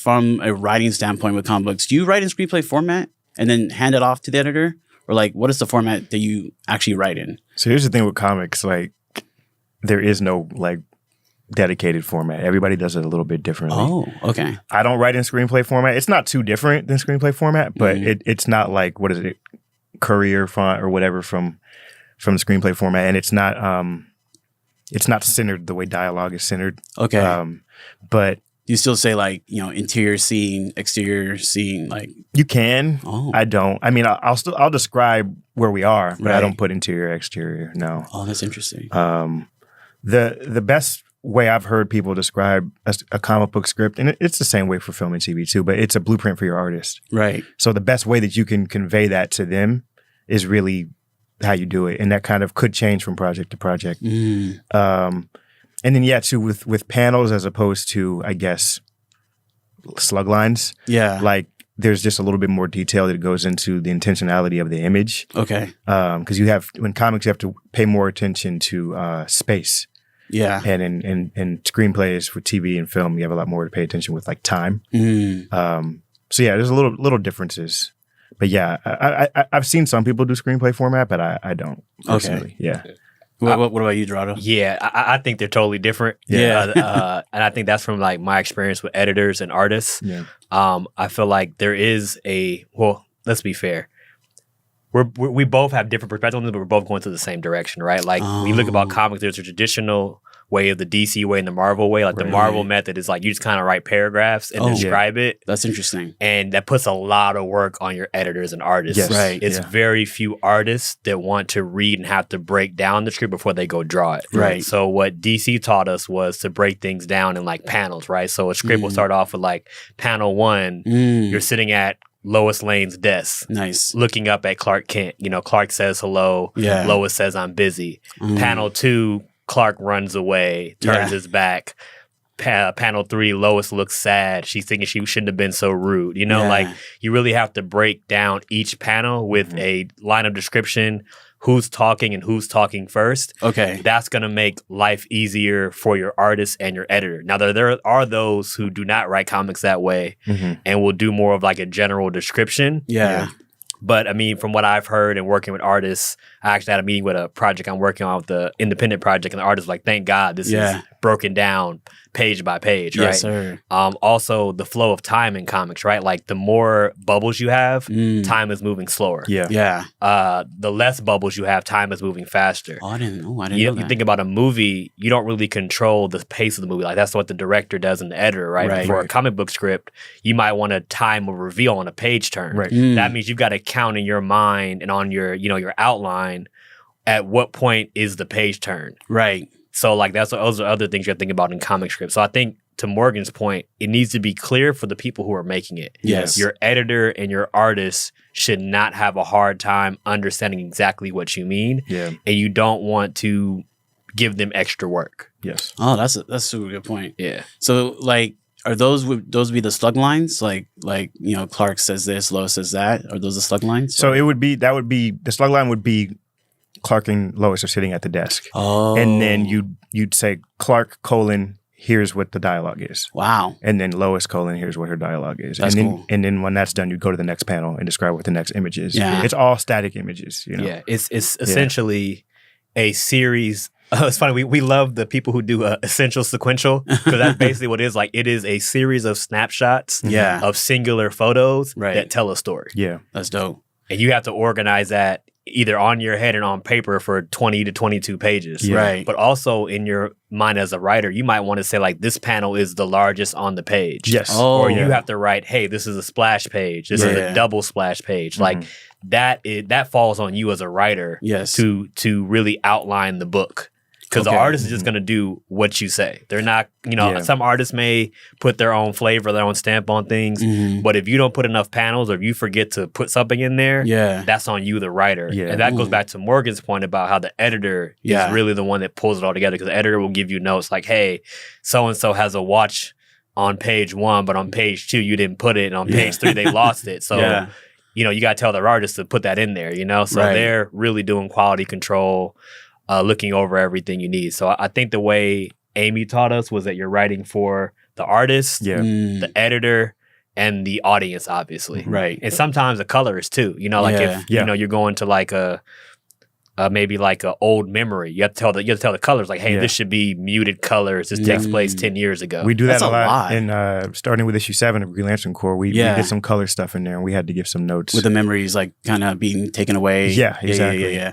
from a writing standpoint with comic books, do you write in screenplay format and then hand it off to the editor? Or like, what is the format that you actually write in? So here's the thing with comics, like there is no like dedicated format. Everybody does it a little bit differently. Oh, okay. I don't write in screenplay format. It's not too different than screenplay format, but it's not like, what is it, Courier font or whatever from the screenplay format. And it's not centered the way dialogue is centered. Okay. But you still say like, you know, interior scene, exterior scene, like you can. Oh. I don't. I mean, I'll describe where we are, but Right. I don't put interior, exterior. No. Oh, that's interesting. The best way I've heard people describe a comic book script, and it's the same way for film and TV too, but it's a blueprint for your artist. Right. So the best way that you can convey that to them is really how you do it, and that kind of could change from project to project. And then too, with panels as opposed to, I guess, slug lines. Yeah. Like there's just a little bit more detail that goes into the intentionality of the image. Okay. Because when comics, you have to pay more attention to space. Yeah. And in screenplays for TV and film, you have a lot more to pay attention with like time. So there's a little differences. But yeah, I've seen some people do screenplay format, but I don't personally. Okay. Yeah. What about you, Dorado? Yeah, I think they're totally different. Yeah. And I think that's from like my experience with editors and artists. Yeah. I feel like there is let's be fair. We both have different perspectives, but we're both going to the same direction, right? Like when you look about comics, there's a traditional way of the DC way and the Marvel way. Like the Marvel method is like you just kind of write paragraphs and describe it. That's interesting. And that puts a lot of work on your editors and artists. Yes. Right. It's very few artists that want to read and have to break down the script before they go draw it. Right. So what DC taught us was to break things down in like panels, right? So a script will start off with like panel 1, you're sitting at Lois Lane's desk. Nice. Looking up at Clark Kent. You know, Clark says hello. Yeah. Lois says, I'm busy. Panel 2, Clark runs away, turns his back. Panel 3, Lois looks sad. She's thinking she shouldn't have been so rude. You know, like you really have to break down each panel with a line of description, who's talking and who's talking first. Okay. That's going to make life easier for your artist and your editor. Now, there are those who do not write comics that way and will do more of like a general description. Yeah. But I mean, from what I've heard and working with artists, I actually had a meeting with a project I'm working on with the independent project, and the artist was like, thank God this is broken down page by page, right? Yes, sir. Also, the flow of time in comics, right? Like the more bubbles you have, time is moving slower. Yeah. Yeah. The less bubbles you have, time is moving faster. Oh, I didn't know that. You think about a movie, you don't really control the pace of the movie. Like that's what the director does and the editor, right? Right. For a comic book script, you might want to time a reveal on a page turn. Right. That means you've got to count in your mind and on your, your outline at what point is the page turn. Right. So like those are other things you have to think about in comic scripts. So I think to Morgan's point, it needs to be clear for the people who are making it. Yes. Your editor and your artist should not have a hard time understanding exactly what you mean. Yeah. And you don't want to give them extra work. Yes. Oh, that's a super good point. Yeah. So like, are those would be the slug lines? Like Clark says this, Lois says that. Are those the slug lines? So the slug line would be Clark and Lois are sitting at the desk. Oh. And then you'd say Clark : here's what the dialogue is. Wow. And then Lois : here's what her dialogue is. That's and then cool. and then when that's done, you go to the next panel and describe what the next image is. Yeah. It's all static images, you know. Yeah. It's essentially a series. It's funny. We love the people who do essential sequential because that's basically what it is. Like it is a series of snapshots of singular photos that tell a story. Yeah. That's dope. And you have to organize that either on your head and on paper for 20 to 22 pages. Yeah. Right. But also in your mind as a writer, you might want to say like this panel is the largest on the page. Yes. Oh. Or you have to write, hey, this is a splash page. This is a double splash page. Like that falls on you as a writer to really outline the book. Because the artist is just going to do what you say. They're not, some artists may put their own flavor, their own stamp on things. But if you don't put enough panels or if you forget to put something in there, that's on you, the writer. Yeah. And that goes back to Morgan's point about how the editor is really the one that pulls it all together. Because the editor will give you notes like, hey, so-and-so has a watch on page 1, but on page 2, you didn't put it. And on page 3, they lost it. So, you got to tell their artist to put that in there, So they're really doing quality control. Looking over everything you need. So I think the way Amy taught us was that you're writing for the artist, the editor, and the audience, obviously. Right. And sometimes the colorist too. You know, like if you know you're going to like a maybe like a old memory, you have to tell the colors like, hey, this should be muted colors. This takes place 10 years ago. We do that a lot. And starting with issue 7 of Green Lantern Corps, we did some color stuff in there, and we had to give some notes with the memories like kind of being taken away. Yeah, exactly. Yeah.